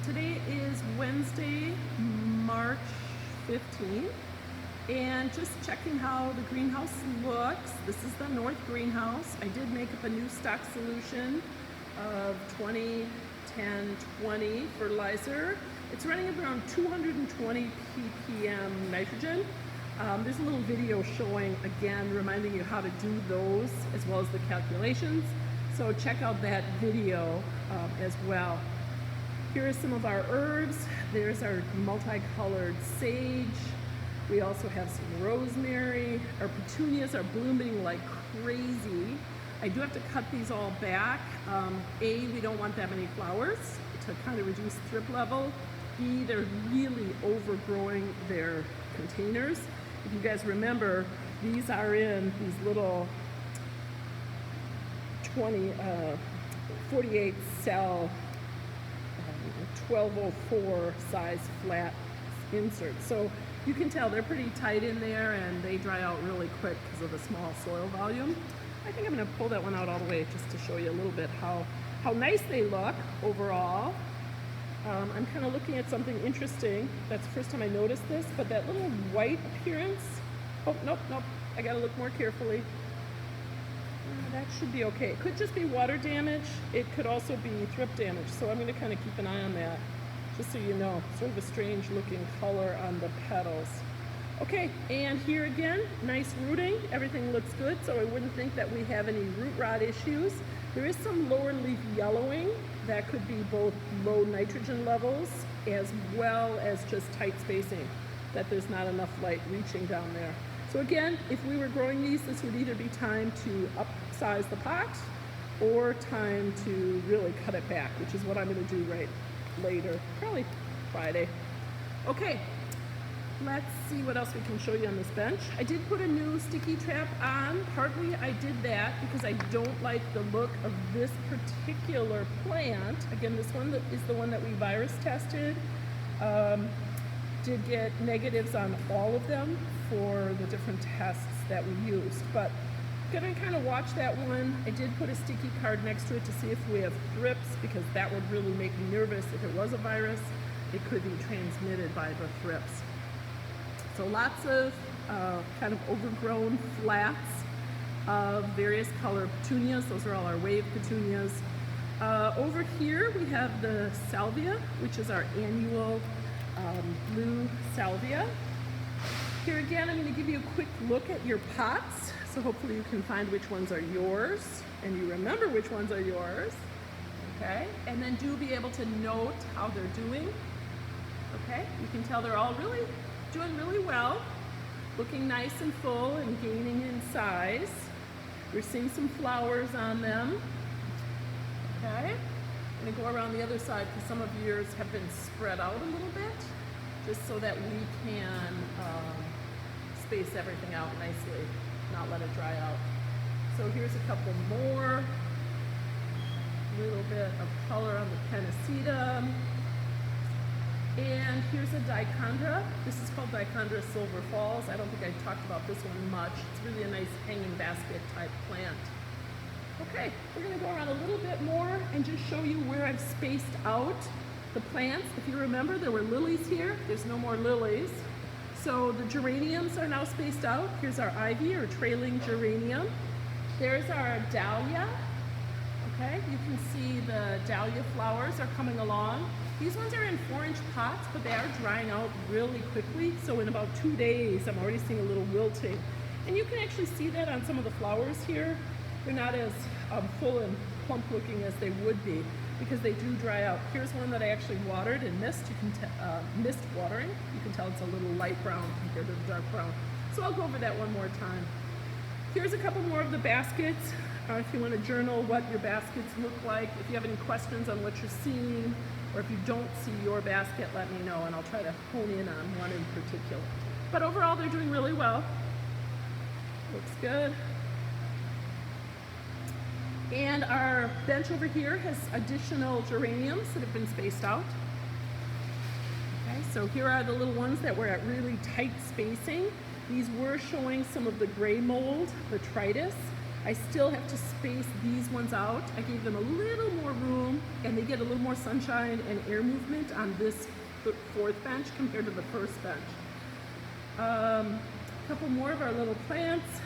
Today is Wednesday, March 15th, and just checking how the greenhouse looks. This is the north greenhouse. I did make up a new stock solution of 20-10-20 fertilizer. It's running around 220 ppm nitrogen. There's a little video showing, again, reminding you how to do those as well as the calculations. So check out that video as well. Here are some of our herbs. There's our multicolored sage. We also have some rosemary. Our petunias are blooming like crazy. I do have to cut these all back. A, we don't want that many flowers to kind of reduce thrip level. B, they're really overgrowing their containers. If you guys remember, these are in these little 48 cell 1204 size flat inserts. So you can tell they're pretty tight in there and they dry out really quick because of the small soil volume. I think I'm going to pull that one out all the way just to show you a little bit how nice they look overall. I'm kind of looking at something interesting. That's the first time I noticed this, but that little white appearance. Oh, nope, I got to look more carefully. That should be okay. It could just be water damage. It could also be thrip damage. So I'm going to kind of keep an eye on that, just so you know. Sort of a strange looking color on the petals. Okay, and here again, nice rooting. Everything looks good, so I wouldn't think that we have any root rot issues. There is some lower leaf yellowing. That could be both low nitrogen levels as well as just tight spacing, that there's not enough light reaching down there. So again, if we were growing these, this would either be time to upsize the pot or time to really cut it back, which is what I'm going to do right later, probably Friday. Okay, let's see what else we can show you on this bench. I did put a new sticky trap on. Partly I did that because I don't like the look of this particular plant. Again, this one is the one that we virus tested. Did get negatives on all of them for the different tests that we used, but gonna kind of watch that one. I did put a sticky card next to it to see if we have thrips, because that would really make me nervous. If it was a virus, it could be transmitted by the thrips. So lots of kind of overgrown flats of various color petunias. Those are all our wave petunias. Over here we have the salvia, which is our annual blue salvia. Here again, I'm going to give you a quick look at your pots, so hopefully you can find which ones are yours and you remember which ones are yours. Okay, and then do be able to note how they're doing. Okay, you can tell they're all doing really well, looking nice and full and gaining in size. We're seeing some flowers on them. Okay, I'm going to go around the other side because some of yours have been spread out a little bit, just so that we can space everything out nicely, not let it dry out. So here's a couple more. A little bit of color on the Pennisetum. And here's a dichondra. This is called Dichondra Silver Falls. I don't think I talked about this one much. It's really a nice hanging basket type plant. Okay, we're going to go around a little bit more and just show you where I've spaced out the plants. If you remember, there were lilies here. There's no more lilies. So the geraniums are now spaced out. Here's our ivy or trailing geranium. There's our dahlia. Okay, you can see the dahlia flowers are coming along. These ones are in 4-inch pots, but they are drying out really quickly. So in about 2 days, I'm already seeing a little wilting. And you can actually see that on some of the flowers here. They're not as full and plump looking as they would be because they do dry out. Here's one that I actually watered and mist. You can mist watering. You can tell it's a little light brown compared to the dark brown. So I'll go over that one more time. Here's a couple more of the baskets. If you want to journal what your baskets look like, if you have any questions on what you're seeing, or if you don't see your basket, let me know and I'll try to hone in on one in particular. But overall, they're doing really well. Looks good. And our bench over here has additional geraniums that have been spaced out. Okay, so here are the little ones that were at really tight spacing. These were showing some of the gray mold, Botritis. I still have to space these ones out. I gave them a little more room, and they get a little more sunshine and air movement on this fourth bench compared to the first bench. A couple more of our little plants,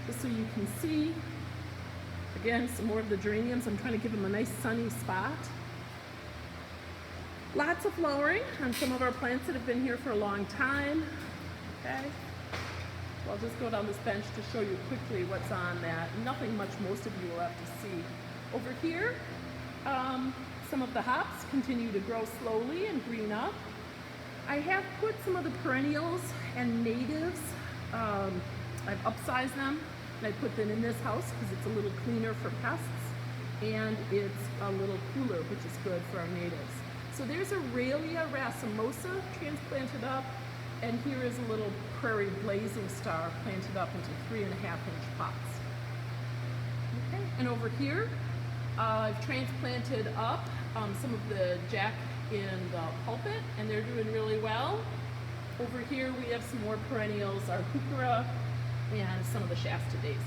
just so you can see. Again, some more of the geraniums. I'm trying to give them a nice sunny spot. Lots of flowering on some of our plants that have been here for a long time. Okay. So I'll just go down this bench to show you quickly what's on that. Nothing much most of you will have to see. Over here, some of the hops continue to grow slowly and green up. I have put some of the perennials and natives, I've upsized them, and I put them in this house because it's a little cleaner for pests, and it's a little cooler, which is good for our natives. So there's Aurelia racemosa transplanted up, and here is a little prairie blazing star planted up into 3.5-inch pots. Okay, and over here, I've transplanted up some of the jack in the pulpit, and they're doing really well. Over here we have some more perennials, our heuchera, and some of the Shasta daisy.